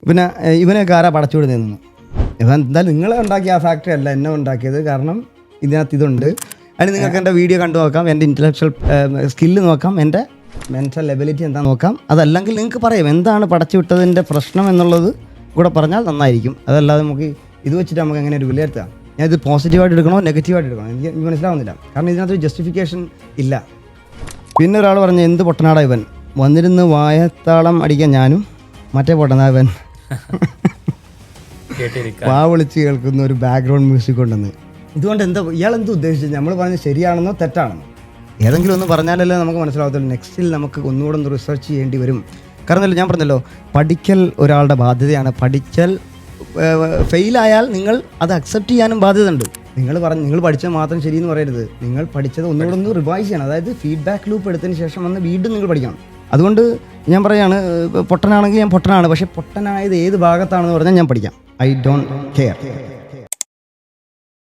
പിന്നെ ഇവനൊക്കെ ആരാ പടച്ചുവിടുന്നതെന്ന്. ഇവൻ എന്തായാലും നിങ്ങളെ ഉണ്ടാക്കിയ ആ ഫാക്ടറി അല്ല എന്നെ ഉണ്ടാക്കിയത്. കാരണം ഇതിനകത്ത് ഇതുണ്ട്. അതിന് നിങ്ങൾക്ക് എൻ്റെ വീഡിയോ കണ്ടു നോക്കാം, എൻ്റെ ഇൻ്റലക്ച്വൽ സ്കില്ല് നോക്കാം, എൻ്റെ മെൻറ്റൽ എബിലിറ്റി എന്താ നോക്കാം. അതല്ലെങ്കിൽ നിങ്ങൾക്ക് പറയാം എന്താണ് പടച്ചു വിട്ടതിൻ്റെ പ്രശ്നം എന്നുള്ളത് കൂടെ പറഞ്ഞാൽ നന്നായിരിക്കും. അതല്ലാതെ നമുക്ക് ഇത് വെച്ചിട്ട് നമുക്ക് എങ്ങനെ ഒരു വിലയിരുത്താം. ഞാൻ ഇത് പോസിറ്റീവായിട്ട് എടുക്കണോ നെഗറ്റീവായിട്ട് എടുക്കണോ എനിക്ക് മനസ്സിലാവുന്നില്ല. കാരണം ഇതിനകത്ത് ജസ്റ്റിഫിക്കേഷൻ ഇല്ല. പിന്നെ ഒരാൾ പറഞ്ഞ എന്ത് പൊട്ടനാടാ ഇവൻ, വന്നിരുന്ന് വായത്താളം അടിക്കാൻ ഞാനും മറ്റേ പൊട്ടനാ ഇവൻ വാ വിളിച്ച് കേൾക്കുന്ന ഒരു ബാക്ക്ഗ്രൗണ്ട് മ്യൂസിക് ഉണ്ടെന്ന്. ഇതുകൊണ്ട് എന്താ ഇയാൾ എന്ത് ഉദ്ദേശിച്ചത്? നമ്മൾ പറഞ്ഞത് ശരിയാണെന്നോ തെറ്റാണെന്നോ ഏതെങ്കിലും ഒന്ന് പറഞ്ഞാലല്ലേ നമുക്ക് മനസ്സിലാവത്തുള്ളൂ. നെക്സ്റ്റിൽ നമുക്ക് ഒന്നുകൂടെ ഒന്ന് റിസർച്ച് ചെയ്യേണ്ടി വരും. കാരണം ഞാൻ പറഞ്ഞല്ലോ, പഠിക്കൽ ഒരാളുടെ ബാധ്യതയാണ്. പഠിക്കൽ ഫെയിലായാൽ നിങ്ങൾ അത് അക്സെപ്റ്റ് ചെയ്യാനും ബാധ്യതയുണ്ട്. നിങ്ങൾ പഠിച്ചത് മാത്രം ശരിയെന്ന് പറയരുത്. നിങ്ങൾ പഠിച്ചത് ഒന്നുകൂടെ ഒന്ന് റിവൈസ് ചെയ്യണം. അതായത് ഫീഡ്ബാക്ക് ലൂപ്പ് എടുത്തതിന് ശേഷം വന്ന് വീണ്ടും നിങ്ങൾ പഠിക്കണം. അതുകൊണ്ട് ഞാൻ പറയാണ്, പൊട്ടനാണെങ്കിൽ ഞാൻ പൊട്ടനാണ്, പക്ഷേ പൊട്ടനായത് ഏത് ഭാഗത്താണെന്ന് പറഞ്ഞാൽ ഞാൻ പഠിക്കാം. I don't care.